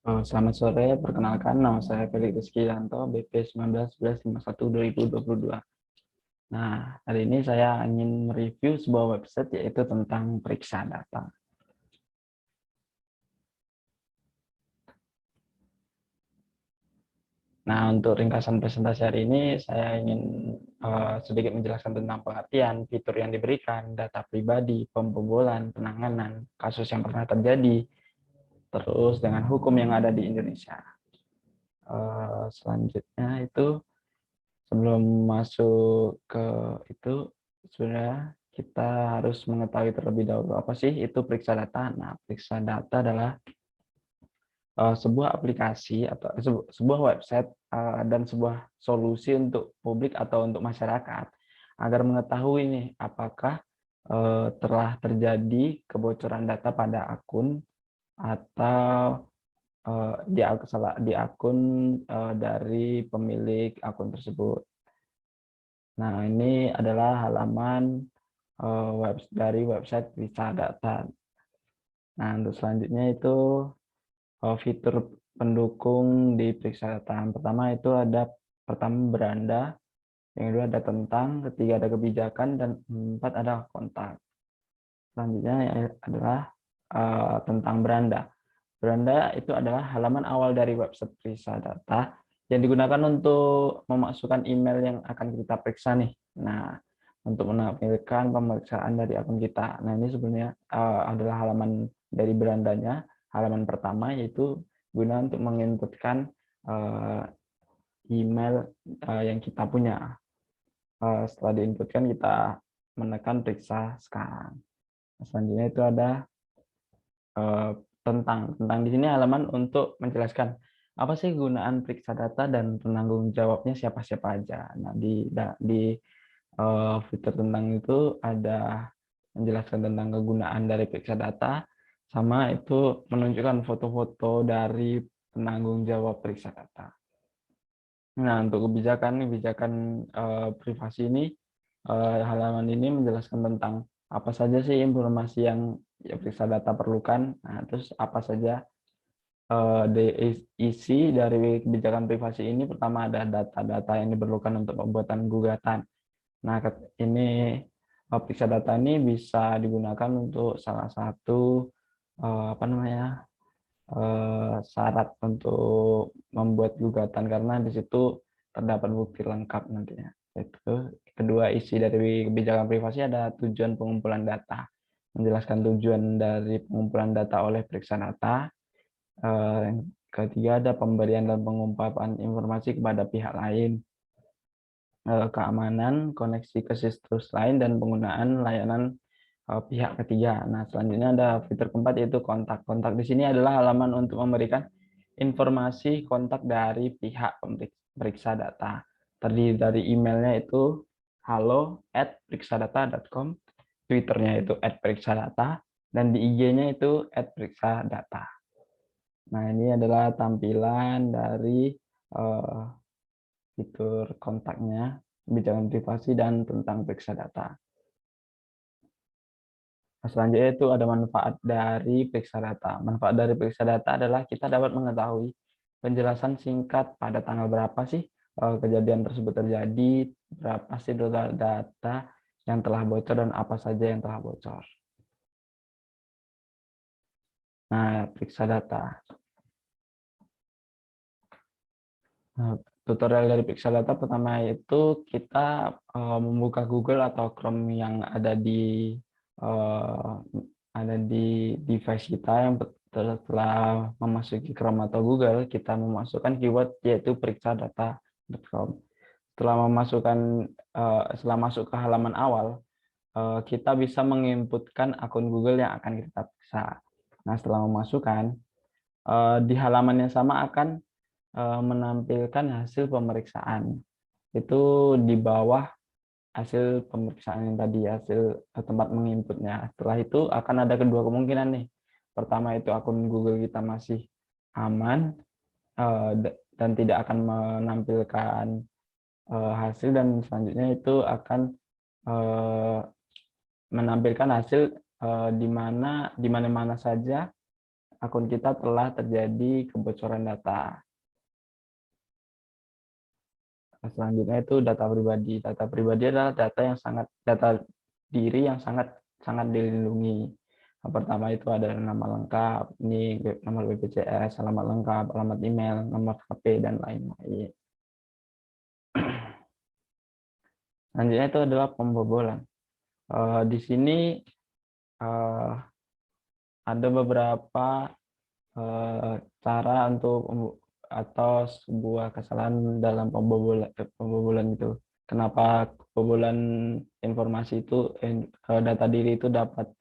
Selamat sore, perkenalkan nama saya Felix Rizky-Yanto, BP 191151-2022. Nah, hari ini saya ingin mereview sebuah website yaitu tentang periksa data. Nah, untuk ringkasan presentasi hari ini, saya ingin sedikit menjelaskan tentang pengertian, fitur yang diberikan, data pribadi, pembobolan, penanganan, kasus yang pernah terjadi, terus dengan hukum yang ada di Indonesia. Selanjutnya itu sebelum masuk ke itu, sebenarnya kita harus mengetahui terlebih dahulu apa sih itu periksa data. Nah, periksa data adalah sebuah aplikasi atau sebuah website dan sebuah solusi untuk publik atau untuk masyarakat agar mengetahui nih apakah telah terjadi kebocoran data pada akun atau di akun dari pemilik akun tersebut. Nah, ini adalah halaman dari website Periksa Data. Nah, untuk selanjutnya itu fitur pendukung di Periksa Data. Yang pertama itu ada beranda, yang kedua ada tentang, ketiga ada kebijakan, dan empat ada kontak. Selanjutnya adalah tentang beranda. Beranda itu adalah halaman awal dari website Periksa Data yang digunakan untuk memasukkan email yang akan kita periksa nih. Nah, untuk menampilkan pemeriksaan dari akun kita. Nah, ini sebenarnya adalah halaman dari berandanya. Halaman pertama yaitu guna untuk menginputkan email yang kita punya. Setelah diinputkan, kita menekan periksa sekarang. Nah, selanjutnya itu ada tentang di sini halaman untuk menjelaskan apa sih gunaan periksa data dan penanggung jawabnya siapa-siapa aja. Nah, di fitur tentang itu ada menjelaskan tentang kegunaan dari periksa data, sama itu menunjukkan foto-foto dari penanggung jawab periksa data. Nah, untuk kebijakan privasi ini, halaman ini menjelaskan tentang apa saja sih informasi yang periksa data perlukan. Nah, terus apa saja isi dari kebijakan privasi ini. Pertama ada data-data yang diperlukan untuk pembuatan gugatan. Nah, ini periksa data ini bisa digunakan untuk salah satu syarat untuk membuat gugatan, karena di situ terdapat bukti lengkap nantinya. Itu kedua, isi dari kebijakan privasi ada tujuan pengumpulan data, menjelaskan tujuan dari pengumpulan data oleh periksa data. Yang ketiga ada pemberian dan pengungkapan informasi kepada pihak lain, keamanan, koneksi ke situs lain, dan penggunaan layanan pihak ketiga. Nah, selanjutnya ada fitur keempat yaitu kontak. Kontak di sini adalah halaman untuk memberikan informasi kontak dari pihak periksa data. Terdiri dari emailnya itu halo@periksadata.com, Twitternya itu @periksadata, dan di IG-nya itu @periksadata. Nah, ini adalah tampilan dari fitur kontaknya, kebijakan privasi, dan tentang periksa data. Selanjutnya itu ada manfaat dari periksa data. Manfaat dari periksa data adalah kita dapat mengetahui penjelasan singkat pada tanggal berapa sih kejadian tersebut terjadi, berapa sih total data yang telah bocor, dan apa saja yang telah bocor. Nah, periksa data. Nah, tutorial dari periksa data pertama itu kita membuka Google atau Chrome yang uh, ada di device kita. Yang setelah memasuki Chrome atau Google, kita memasukkan keyword yaitu periksadata.com. Setelah masuk ke halaman awal, kita bisa menginputkan akun Google yang akan kita periksa. Nah, setelah memasukkan, di halaman yang sama akan menampilkan hasil pemeriksaan. Itu di bawah hasil pemeriksaan yang tadi, hasil tempat menginputnya. Setelah itu akan ada kedua kemungkinan nih. Pertama itu akun Google kita masih aman dan tidak akan menampilkan hasil, dan selanjutnya itu akan menampilkan hasil di mana-mana saja akun kita telah terjadi kebocoran data. Selanjutnya itu data pribadi. Data pribadi adalah data diri yang sangat dilindungi. Yang pertama itu ada nama lengkap, ini nomor BPJS, alamat lengkap, alamat email, nomor HP, dan lain-lain. Selanjutnya itu adalah pembobolan. Di sini ada beberapa cara untuk atau sebuah kesalahan dalam pembobolan itu. Kenapa pembobolan informasi itu data diri itu dapat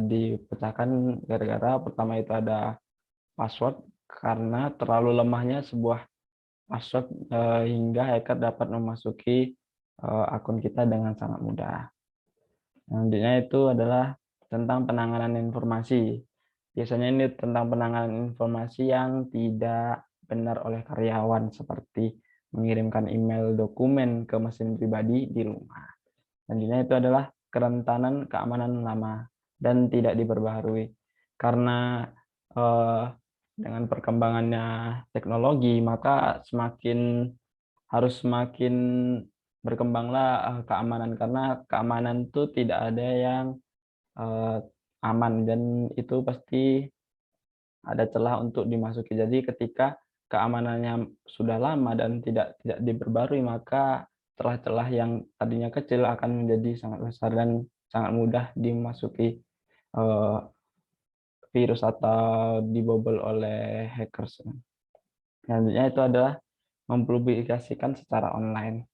dipecahkan gara-gara pertama itu ada password, karena terlalu lemahnya sebuah password hingga hacker dapat memasuki akun kita dengan sangat mudah. Selanjutnya itu adalah tentang penanganan informasi. Biasanya ini tentang penanganan informasi yang tidak benar oleh karyawan, seperti mengirimkan email dokumen ke mesin pribadi di rumah. Selanjutnya itu adalah kerentanan keamanan lama dan tidak diperbaharui. Karena dengan perkembangannya teknologi, maka harus semakin berkembanglah keamanan, karena keamanan itu tidak ada yang aman, dan itu pasti ada celah untuk dimasuki. Jadi ketika keamanannya sudah lama dan tidak diperbarui, maka celah-celah yang tadinya kecil akan menjadi sangat besar dan sangat mudah dimasuki virus atau dibobol oleh hackers. Selanjutnya itu adalah mempublikasikan secara online.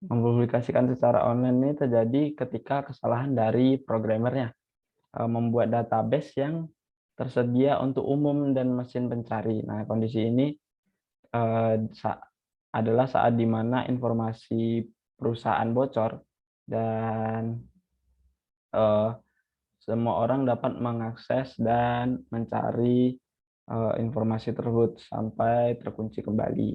Mempublikasikan secara online ini terjadi ketika kesalahan dari programmernya membuat database yang tersedia untuk umum dan mesin pencari. Nah, kondisi ini adalah saat di mana informasi perusahaan bocor dan semua orang dapat mengakses dan mencari informasi tersebut sampai terkunci kembali.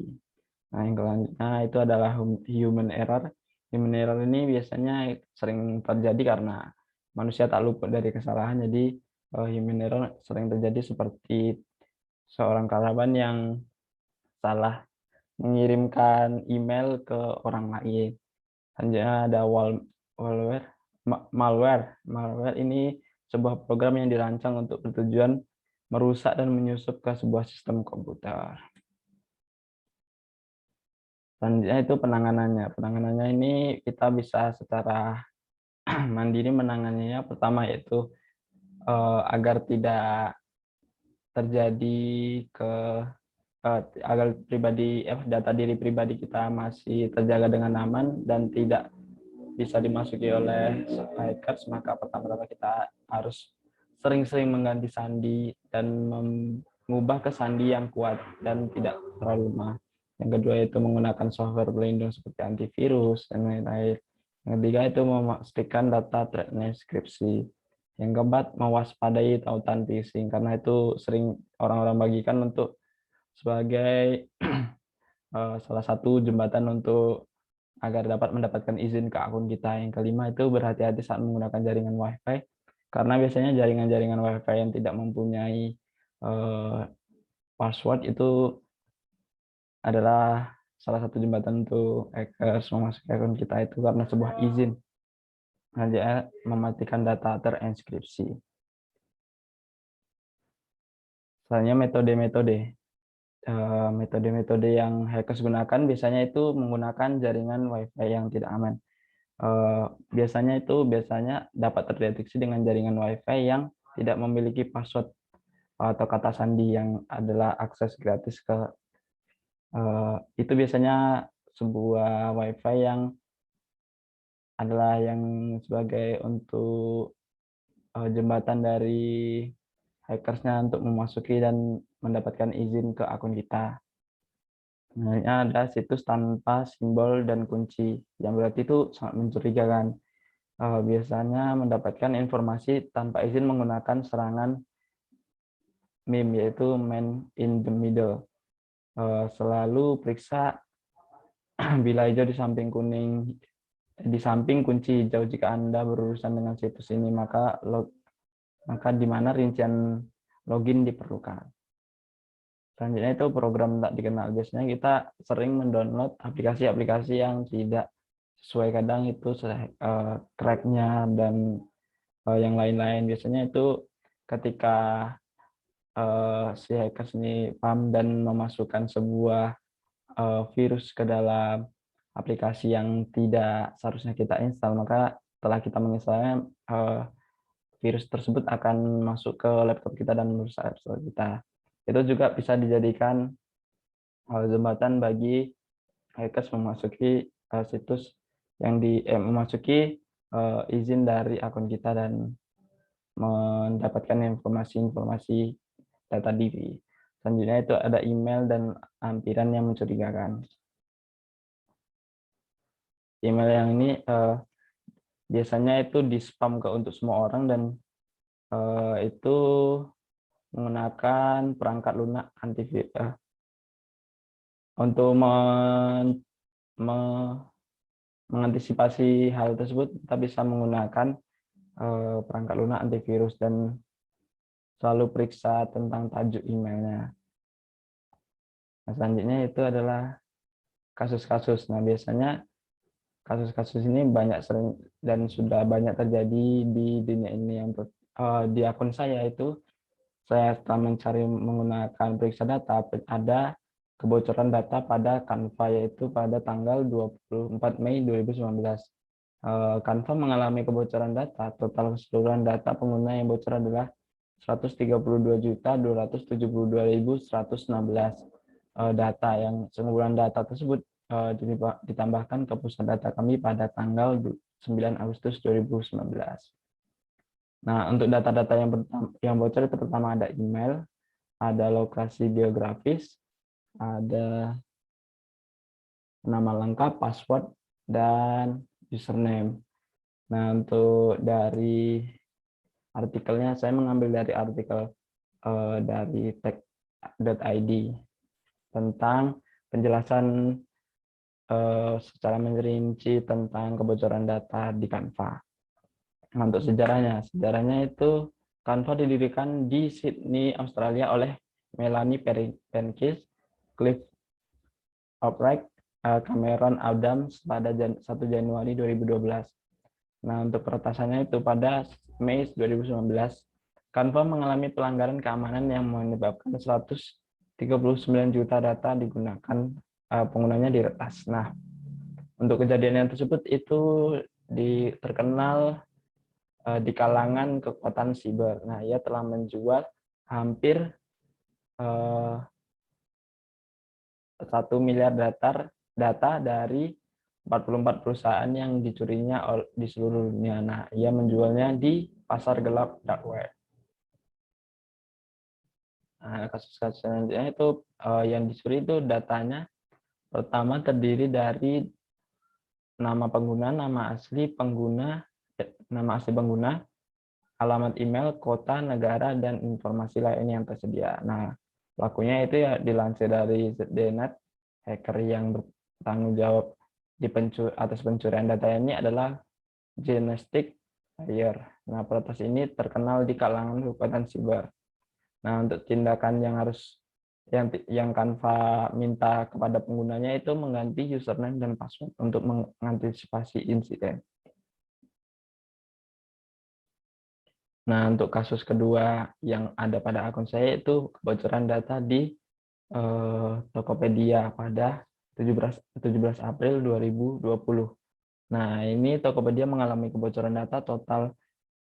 Nah, yang selanjutnya itu adalah human error. Human error ini biasanya sering terjadi karena manusia tak luput dari kesalahan. Jadi human error sering terjadi seperti seorang karyawan yang salah mengirimkan email ke orang lain. Selanjutnya ada malware. Malware ini sebuah program yang dirancang untuk bertujuan merusak dan menyusup ke sebuah sistem komputer. Selanjutnya itu penanganannya. Penanganannya ini kita bisa secara mandiri menanganinya. Pertama yaitu agar tidak terjadi agar data diri pribadi kita masih terjaga dengan aman dan tidak bisa dimasuki oleh hackers, maka pertama-tama kita harus sering-sering mengganti sandi dan mengubah ke sandi yang kuat dan tidak terlalu lemah. Yang kedua itu menggunakan software pelindung seperti antivirus dan lain-lain. Yang ketiga itu memastikan data terenkripsi. Yang keempat, mewaspadai tautan phishing, karena itu sering orang-orang bagikan untuk sebagai salah satu jembatan untuk agar dapat mendapatkan izin ke akun kita. Yang kelima itu berhati-hati saat menggunakan jaringan WiFi, karena biasanya jaringan-jaringan WiFi yang tidak mempunyai password itu adalah salah satu jembatan untuk hackers memasuki akun kita itu karena sebuah izin. Selanjutnya mematikan data terenkripsi. Selanjutnya metode-metode yang hackers gunakan biasanya itu menggunakan jaringan WiFi yang tidak aman. Biasanya dapat terdeteksi dengan jaringan WiFi yang tidak memiliki password atau kata sandi yang adalah akses gratis ke itu biasanya sebuah WiFi yang adalah yang sebagai untuk jembatan dari hackersnya untuk memasuki dan mendapatkan izin ke akun kita. Nah, ada situs tanpa simbol dan kunci, yang berarti itu sangat mencurigakan. Biasanya mendapatkan informasi tanpa izin menggunakan serangan MIM, yaitu man in the middle. Selalu periksa bila hijau di samping kunci hijau. Jika Anda berurusan dengan situs ini, maka di mana rincian login diperlukan. Selanjutnya itu program tak dikenal. Biasanya kita sering mendownload aplikasi-aplikasi yang tidak sesuai, kadang itu crack-nya dan yang lain-lain. Biasanya itu ketika si hackers ini paham dan memasukkan sebuah virus ke dalam aplikasi yang tidak seharusnya kita install, maka setelah kita menginstalnya, virus tersebut akan masuk ke laptop kita dan merusak laptop kita. Itu juga bisa dijadikan jembatan bagi hackers memasuki situs yang memasuki izin dari akun kita dan mendapatkan informasi-informasi data diri. Selanjutnya itu ada email dan lampiran yang mencurigakan. Email yang ini biasanya itu di spam untuk semua orang dan itu menggunakan perangkat lunak antivirus. Untuk mengantisipasi hal tersebut, kita bisa menggunakan perangkat lunak antivirus dan selalu periksa tentang tajuk emailnya. Nah, selanjutnya itu adalah kasus-kasus. Nah, biasanya kasus-kasus ini banyak sering dan sudah banyak terjadi di dunia ini. Di akun saya itu, saya setelah mencari menggunakan periksa data, ada kebocoran data pada Canva, yaitu pada tanggal 24 Mei 2019. Canva mengalami kebocoran data. Total keseluruhan data pengguna yang bocor adalah 132.272.116 data. Yang sekumpulan data tersebut ditambahkan ke pusat data kami pada tanggal 9 Agustus 2019. Nah, untuk data-data yang bocor itu pertama ada email, ada lokasi geografis, ada nama lengkap, password, dan username. Nah, untuk dari artikelnya, saya mengambil dari artikel dari tech.id tentang penjelasan secara merinci tentang kebocoran data di Canva. Nah, untuk sejarahnya itu Canva didirikan di Sydney, Australia oleh Melanie Penkis, Cliff Albright, Cameron Adams pada 1 Januari 2012. Nah, untuk peretasannya itu pada Mei 2019, Canva mengalami pelanggaran keamanan yang menyebabkan 139 juta data digunakan penggunanya diretas. Nah, untuk kejadian yang tersebut itu terkenal di kalangan kekuatan siber. Nah, ia telah menjual hampir 1 miliar data dari 44 perusahaan yang dicurinya di seluruh dunia. Nah, ia menjualnya di pasar gelap dark web. Nah, kasus-kasus selanjutnya itu yang dicuri itu datanya pertama terdiri dari nama pengguna, nama asli pengguna, alamat email, kota, negara, dan informasi lain yang tersedia. Nah, pelakunya itu ya dilansir dari ZDNet, hacker yang bertanggung jawab atas pencurian data ini adalah Genetic Layer. Nah, peretas ini terkenal di kalangan kekuatan siber. Nah, untuk tindakan yang Canva minta kepada penggunanya itu mengganti username dan password untuk mengantisipasi insiden. Nah, untuk kasus kedua yang ada pada akun saya itu kebocoran data di Tokopedia pada 17 April 2020. Nah, ini Tokopedia mengalami kebocoran data. Total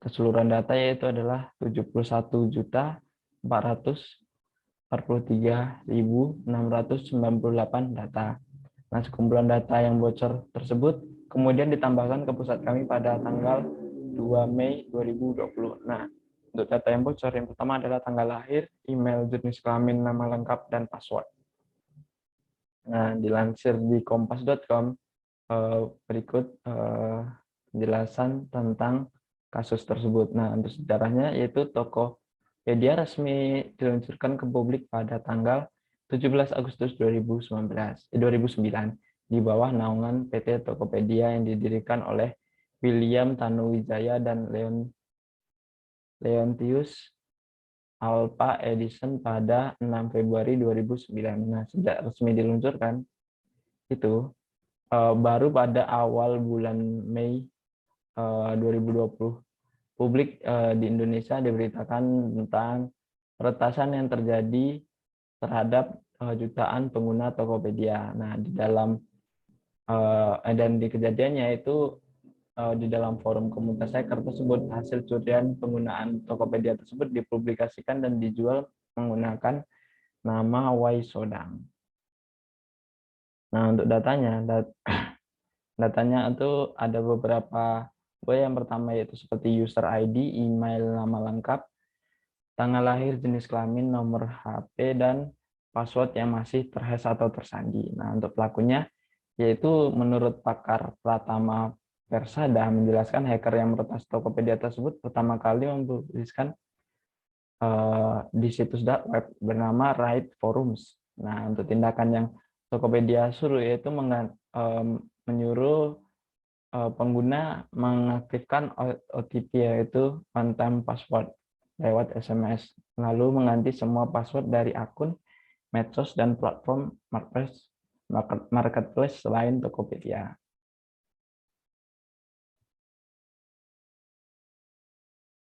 keseluruhan data yaitu adalah 71.443.698 data. Nah, sekumpulan data yang bocor tersebut kemudian ditambahkan ke pusat kami pada tanggal 2 Mei 2020. Nah, untuk data yang bocor, yang pertama adalah tanggal lahir, email, jenis kelamin, nama lengkap, dan password. Nah, dilansir di kompas.com, berikut penjelasan tentang kasus tersebut. Nah, untuk sejarahnya yaitu Tokopedia resmi diluncurkan ke publik pada tanggal 17 Agustus 2009 di bawah naungan PT Tokopedia yang didirikan oleh William Tanuwijaya dan Leontius Alpha Edison pada 6 Februari 2009. Nah, sejak resmi diluncurkan itu baru pada awal bulan Mei 2020 publik di Indonesia diberitakan tentang peretasan yang terjadi terhadap jutaan pengguna Tokopedia. Nah, di dalam dan di kejadiannya itu di dalam forum komunitas hacker tersebut, hasil curian penggunaan Tokopedia tersebut dipublikasikan dan dijual menggunakan nama Waisodang. Nah, untuk datanya itu ada beberapa. Yang pertama yaitu seperti user ID, email, nama lengkap, tanggal lahir, jenis kelamin, nomor HP, dan password yang masih terhash atau tersandi. Nah, untuk pelakunya yaitu menurut pakar Pratama Persada menjelaskan hacker yang meretas Tokopedia tersebut pertama kali mempublikasikan di situs dark web bernama Right Forums. Nah, untuk tindakan yang Tokopedia suruh yaitu menyuruh pengguna mengaktifkan OTP yaitu one time password lewat SMS, lalu mengganti semua password dari akun, medsos, dan platform marketplace selain Tokopedia.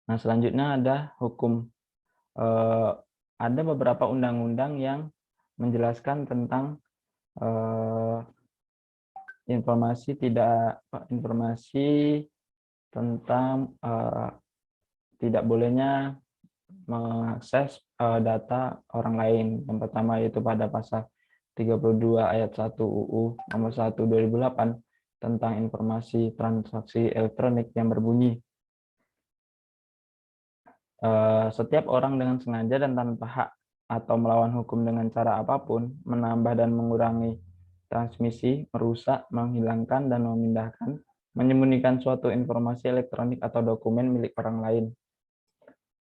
Nah, selanjutnya ada hukum. Ada beberapa undang-undang yang menjelaskan tentang informasi tentang tidak bolehnya mengakses data orang lain. Yang pertama yaitu pada pasal 32 ayat 1 UU nomor 1 2008 tentang informasi transaksi elektronik yang berbunyi, setiap orang dengan sengaja dan tanpa hak atau melawan hukum dengan cara apapun menambah dan mengurangi transmisi, merusak, menghilangkan, dan memindahkan, menyembunyikan suatu informasi elektronik atau dokumen milik orang lain.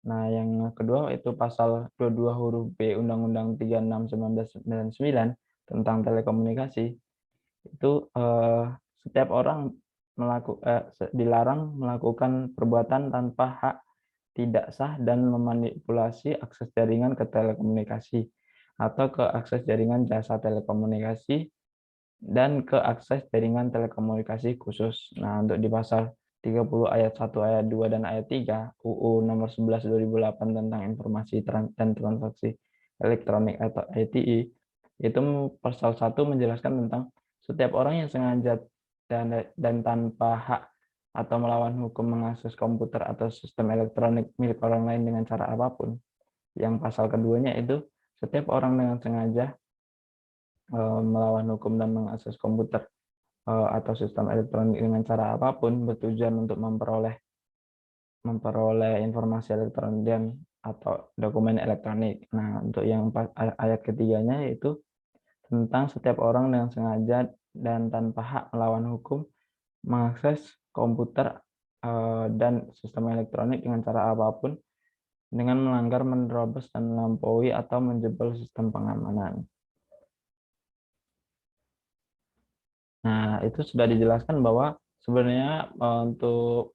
Nah, yang kedua itu pasal 22 huruf B Undang-Undang 36/1999 tentang telekomunikasi. Itu setiap orang dilarang melakukan perbuatan tanpa hak, tidak sah, dan memanipulasi akses jaringan ke telekomunikasi atau ke akses jaringan jasa telekomunikasi dan ke akses jaringan telekomunikasi khusus. Nah, untuk di pasal 30 ayat 1, ayat 2, dan ayat 3 UU nomor 11 2008 tentang informasi dan transaksi elektronik atau ITE, itu pasal 1 menjelaskan tentang setiap orang yang sengaja dan tanpa hak atau melawan hukum mengakses komputer atau sistem elektronik milik orang lain dengan cara apapun. Yang pasal keduanya itu setiap orang dengan sengaja melawan hukum dan mengakses komputer atau sistem elektronik dengan cara apapun bertujuan untuk memperoleh informasi elektronik dan atau dokumen elektronik. Nah, untuk yang ayat ketiganya yaitu tentang setiap orang dengan sengaja dan tanpa hak melawan hukum mengakses komputer dan sistem elektronik dengan cara apapun dengan melanggar, menerobos, dan melampaui atau menjebol sistem pengamanan. Nah, itu sudah dijelaskan bahwa sebenarnya untuk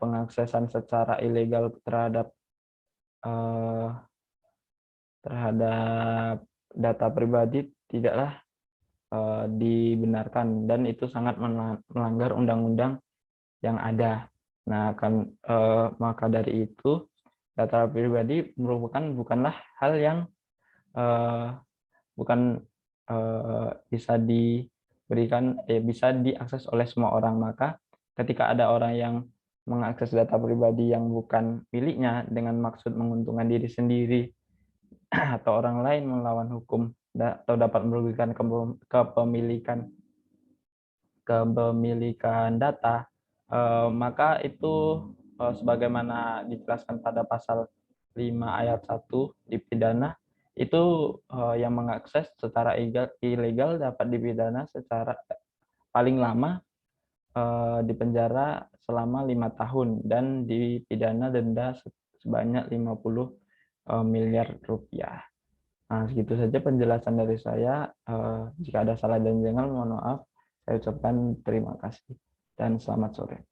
pengaksesan secara ilegal terhadap data pribadi tidaklah dibenarkan dan itu sangat melanggar undang-undang yang ada. Nah, maka dari itu data pribadi bukanlah hal yang bukan bisa bisa diakses oleh semua orang. Maka ketika ada orang yang mengakses data pribadi yang bukan miliknya dengan maksud menguntungkan diri sendiri atau orang lain melawan hukum atau dapat merugikan kepemilikan data, maka itu sebagaimana dijelaskan pada pasal 5 ayat 1 di pidana, itu yang mengakses secara ilegal dapat dipidana secara paling lama di penjara selama 5 tahun dan dipidana denda sebanyak 50 miliar rupiah. Nah, segitu saja penjelasan dari saya. Jika ada salah dan jengkel, mohon maaf. Saya ucapkan terima kasih dan selamat sore.